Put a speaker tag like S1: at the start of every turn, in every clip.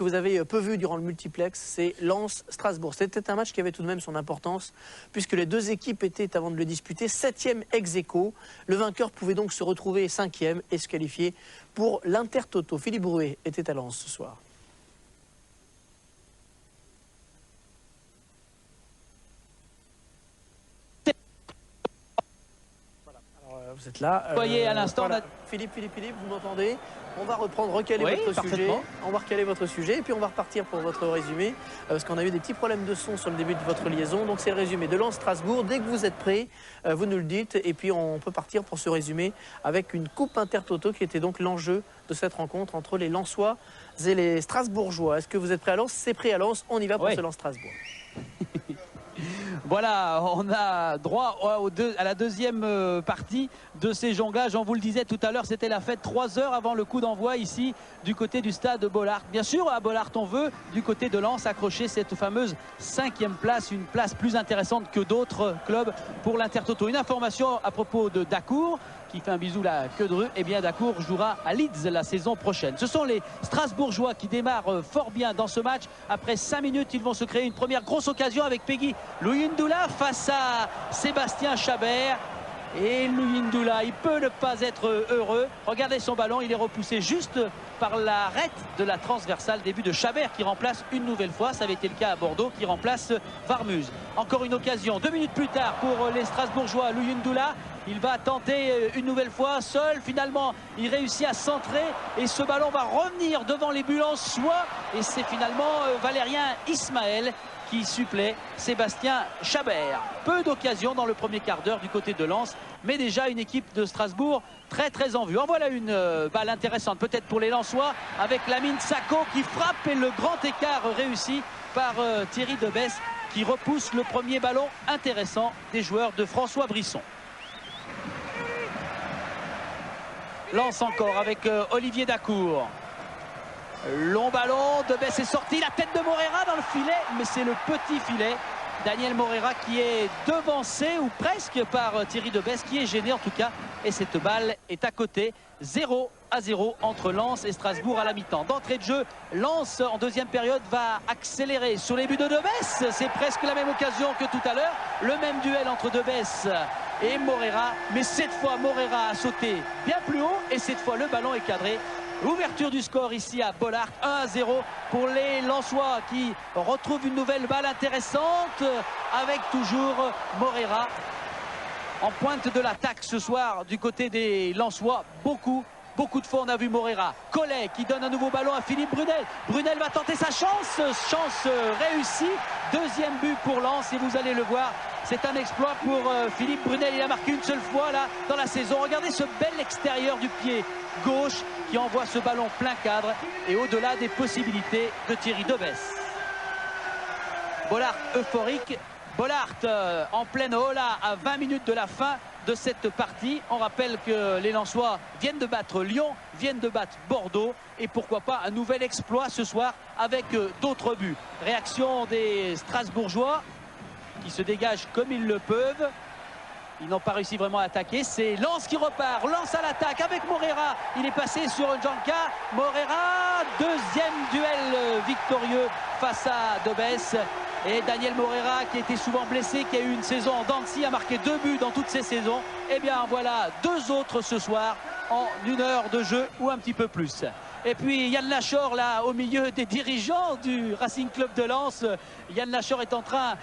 S1: que vous avez peu vu durant le multiplex, c'est Lens-Strasbourg. C'était un match qui avait tout de même son importance, puisque les deux équipes étaient, avant de le disputer, 7e ex aequo. Le vainqueur pouvait donc se retrouver 5e et se qualifier pour l'Intertoto. Philippe Bruet était à Lens ce soir. Vous êtes là.
S2: Vous voyez à l'instant.
S1: Voilà. Philippe, vous m'entendez? On va reprendre, recaler votre sujet. On va recaler votre sujet et puis on va repartir pour votre résumé. Parce qu'on a eu des petits problèmes de son sur le début de votre liaison. Donc c'est le résumé de Lens-Strasbourg. Dès que vous êtes prêts, vous nous le dites. Et puis on peut partir pour ce résumé avec une coupe Intertoto qui était donc l'enjeu de cette rencontre entre les Lensois et les Strasbourgeois. Est-ce que vous êtes prêts à Lens? C'est prêt à Lens. On y va pour ce Lens-Strasbourg.
S2: Voilà, on a droit à la deuxième partie de ces jonglages. On vous le disait tout à l'heure, c'était la fête 3 heures avant le coup d'envoi ici du côté du stade Bollaert. Bien sûr, à Bollaert, on veut du côté de Lens accrocher cette fameuse 5e place, une place plus intéressante que d'autres clubs pour l'Intertoto. Une information à propos de Dacour, qui fait un bisou la queue de rue. Eh bien, Dacour jouera à Leeds la saison prochaine. Ce sont les Strasbourgeois qui démarrent fort bien dans ce match. Après 5 minutes, ils vont se créer une première grosse occasion avec Peggy Luyindula face à Sébastien Chabert. Et Luyindula, il peut ne pas être heureux. Regardez son ballon, il est repoussé juste par l'arête de la transversale. Début de Chabert qui remplace une nouvelle fois. Ça avait été le cas à Bordeaux, qui remplace Varmuz. Encore une occasion, 2 minutes plus tard pour les Strasbourgeois. Luyindula, il va tenter une nouvelle fois seul. Finalement, il réussit à centrer et ce ballon va revenir devant les buts lensois. Et c'est finalement Valérien Ismaël qui supplée Sébastien Chabert. Peu d'occasions dans le premier quart d'heure du côté de Lens, mais déjà une équipe de Strasbourg très en vue. En voilà une balle intéressante peut-être pour les Lensois avec Lamine Sako qui frappe et le grand écart réussi par Thierry Debesse qui repousse le premier ballon intéressant des joueurs de François Brisson. Lens encore avec Olivier Dacour. Long ballon, Debesse est sorti, la tête de Moreira dans le filet, mais c'est le petit filet. Daniel Moreira qui est devancé ou presque par Thierry Debesse, qui est gêné en tout cas. Et cette balle est à côté, 0-0 entre Lens et Strasbourg à la mi-temps. D'entrée de jeu, Lens en deuxième période va accélérer sur les buts de Debesse. C'est presque la même occasion que tout à l'heure. Le même duel entre Debesse et Moreira. Mais cette fois, Moreira a sauté bien plus haut et cette fois le ballon est cadré. Ouverture du score ici à Bollaert, 1-0 pour les Lensois qui retrouvent une nouvelle balle intéressante avec toujours Moreira en pointe de l'attaque ce soir du côté des Lensois. Beaucoup de fois on a vu Moreira. Collet qui donne un nouveau ballon à Philippe Brunel. Brunel va tenter sa chance réussie. Deuxième but pour Lens et vous allez le voir. C'est un exploit pour Philippe Brunel. Il a marqué une seule fois là dans la saison. Regardez ce bel extérieur du pied gauche qui envoie ce ballon plein cadre et au-delà des possibilités de Thierry Debesse. Bollaert euphorique. Bollaert en pleine haut là à 20 minutes de la fin de cette partie. On rappelle que les Lensois viennent de battre Lyon, viennent de battre Bordeaux et pourquoi pas un nouvel exploit ce soir avec d'autres buts. Réaction des Strasbourgeois qui se dégagent comme ils le peuvent. Ils n'ont pas réussi vraiment à attaquer. C'est Lens qui repart. Lens à l'attaque avec Moreira. Il est passé sur Djanka. Moreira, deuxième duel victorieux face à Debesse. Et Daniel Moreira qui était souvent blessé, qui a eu une saison en dents de scie, a marqué 2 buts dans toutes ces saisons. Et bien voilà 2 autres ce soir en 1 heure de jeu ou un petit peu plus. Et puis Yann Lachor là au milieu des dirigeants du Racing Club de Lens. Yann Lachor est en train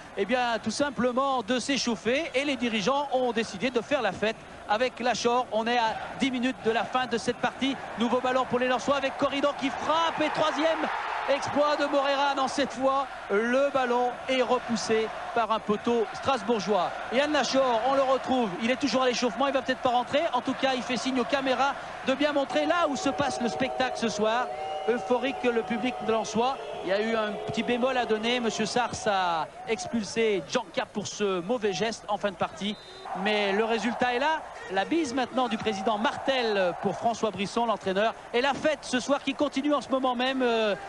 S2: tout simplement de s'échauffer et les dirigeants ont décidé de faire la fête avec Lachor. On est à 10 minutes de la fin de cette partie. Nouveau ballon pour les Lensois avec Corridor qui frappe et 3e exploit de Moreira. Dans cette fois le ballon est repoussé par un poteau strasbourgeois. Yann Lachor, on le retrouve, il est toujours à l'échauffement, il va peut-être pas rentrer. En tout cas il fait signe aux caméras de bien montrer là où se passe le spectacle ce soir. Euphorique le public de Lensois. Il y a eu un petit bémol à donner. Monsieur Sars a expulsé Djanka pour ce mauvais geste en fin de partie. Mais le résultat est là. La bise maintenant du président Martel pour François Brisson, l'entraîneur. Et la fête ce soir qui continue en ce moment même,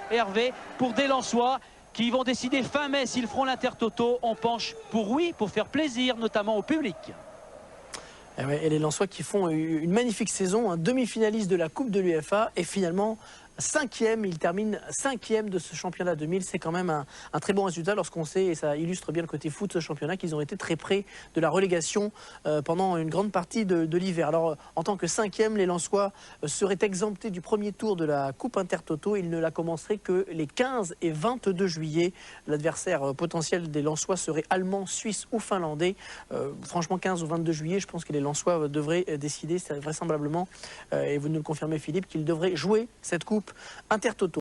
S2: Hervé, pour des Lensois qui vont décider fin mai s'ils feront l'Intertoto. On penche pour oui, pour faire plaisir notamment au public. Et
S1: les Lensois qui font une magnifique saison, un demi-finaliste de la Coupe de l'UEFA et finalement 5e. Il termine 5e de ce championnat 2000. C'est quand même un très bon résultat lorsqu'on sait, et ça illustre bien le côté foot de ce championnat, qu'ils ont été très près de la relégation pendant une grande partie de l'hiver. Alors, en tant que 5e, les Lensois seraient exemptés du premier tour de la Coupe Intertoto. Ils ne la commenceraient que les 15 et 22 juillet. L'adversaire potentiel des Lensois serait allemand, suisse ou finlandais. Franchement, 15 ou 22 juillet, je pense que les Lensois devraient décider, vraisemblablement, et vous nous le confirmez Philippe, qu'ils devraient jouer cette Coupe Intertoto.